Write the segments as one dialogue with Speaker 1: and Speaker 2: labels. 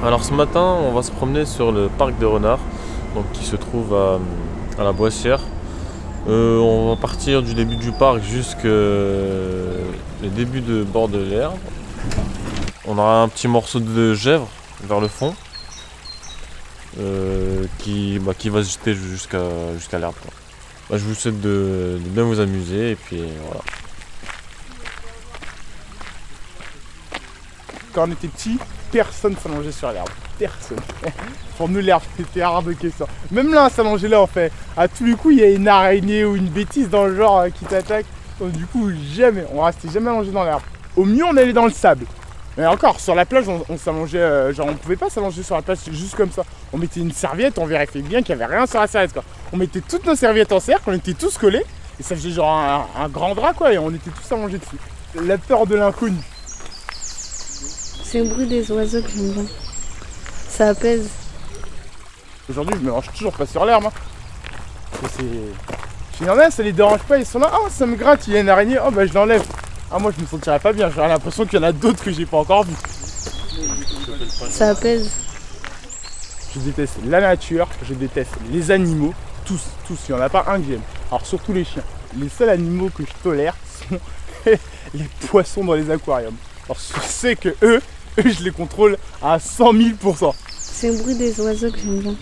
Speaker 1: Alors ce matin, on va se promener sur le parc des renards, donc qui se trouve à la Boissière. On va partir du début du parc jusqu'au début de bord de l'herbe. On aura un petit morceau de gèvre vers le fond qui va se jeter jusqu'à l'herbe. Je vous souhaite de bien vous amuser et puis voilà.
Speaker 2: Quand on était petit, personne s'allongeait sur l'herbe. Personne. Pour nous, l'herbe, c'était hors de question. Même là, s'allonger là, on fait. À tous les coups, il y a une araignée ou une bêtise dans le genre qui t'attaque. Donc, du coup, jamais. On restait jamais allongé dans l'herbe. Au mieux, on allait dans le sable. Mais encore, sur la plage, on s'allongeait. Genre, on pouvait pas s'allonger sur la plage juste comme ça. On mettait une serviette, on vérifiait bien qu'il n'y avait rien sur la serviette, quoi. On mettait toutes nos serviettes en cercle, on était tous collés. Et ça faisait genre un grand drap, quoi. Et on était tous allongés dessus. La peur de l'inconnu.
Speaker 3: C'est le bruit des oiseaux que j'aime bien. Ça apaise.
Speaker 2: Aujourd'hui, je me range toujours pas sur l'herbe. Il y en a, ça les dérange pas, ils sont là. Oh, ça me gratte, il y a une araignée. Oh, bah je l'enlève. Ah, moi, je me sentirais pas bien. J'ai l'impression qu'il y en a d'autres que j'ai pas encore vu.
Speaker 3: Ça apaise.
Speaker 2: Je déteste la nature, je déteste les animaux. Tous. Il n'y en a pas un que j'aime. Alors, surtout les chiens. Les seuls animaux que je tolère sont les poissons dans les aquariums. Alors, je sais que eux, je les contrôle à 100 000%.
Speaker 3: C'est le bruit des oiseaux que j'aime bien.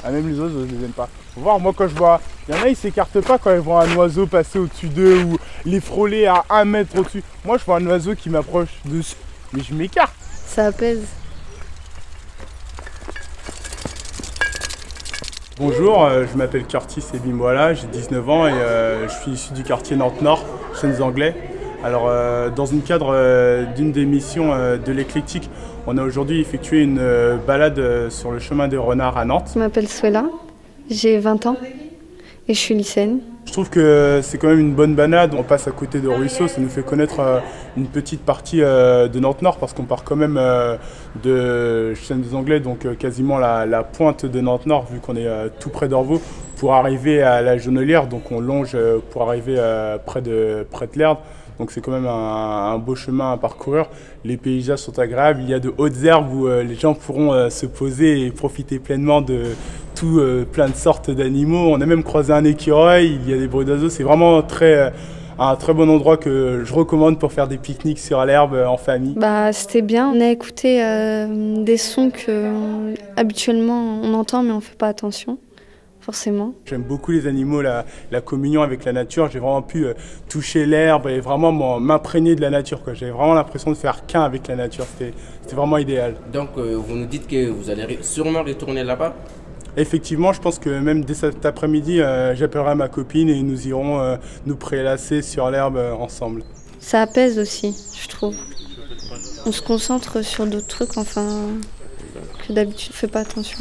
Speaker 2: Ah, même les oiseaux, je les aime pas. Faut voir, moi quand je vois, il y en a, ils s'écartent pas quand ils voient un oiseau passer au-dessus d'eux ou les frôler à 1 mètre au-dessus. Moi, je vois un oiseau qui m'approche dessus, mais je m'écarte.
Speaker 3: Ça apaise.
Speaker 2: Bonjour, je m'appelle Curtis Ebimwala, j'ai 19 ans et je suis issu du quartier Nantes-Nord, Chênes-Anglais. Alors, dans le cadre d'une des missions de l'éclectique, on a aujourd'hui effectué une balade sur le chemin des renards à Nantes.
Speaker 3: Je m'appelle Suela, j'ai 20 ans et je suis lycéenne.
Speaker 2: Je trouve que c'est quand même une bonne balade, on passe à côté de ruisseaux, ça nous fait connaître une petite partie de Nantes-Nord parce qu'on part quand même de Chênes-Anglais, donc quasiment la pointe de Nantes-Nord vu qu'on est tout près d'Orvaux pour arriver à la Jonelière, donc on longe pour arriver près de l'Erdre. Donc c'est quand même un beau chemin à parcourir. Les paysages sont agréables, il y a de hautes herbes où les gens pourront se poser et profiter pleinement de tout plein de sortes d'animaux. On a même croisé un écureuil, il y a des bruits d'oiseaux. C'est vraiment un très bon endroit que je recommande pour faire des pique-niques sur l'herbe en famille.
Speaker 3: C'était bien, on a écouté des sons que habituellement on entend mais on fait pas attention. Forcément.
Speaker 2: J'aime beaucoup les animaux, la communion avec la nature. J'ai vraiment pu toucher l'herbe et vraiment m'imprégner de la nature. J'avais vraiment l'impression de faire qu'un avec la nature. C'était vraiment idéal.
Speaker 4: Donc vous nous dites que vous allez sûrement retourner là-bas?
Speaker 2: Effectivement, je pense que même dès cet après-midi, j'appellerai ma copine et nous irons nous prélasser sur l'herbe ensemble.
Speaker 3: Ça apaise aussi, je trouve. On se concentre sur d'autres trucs, que d'habitude on fait pas attention.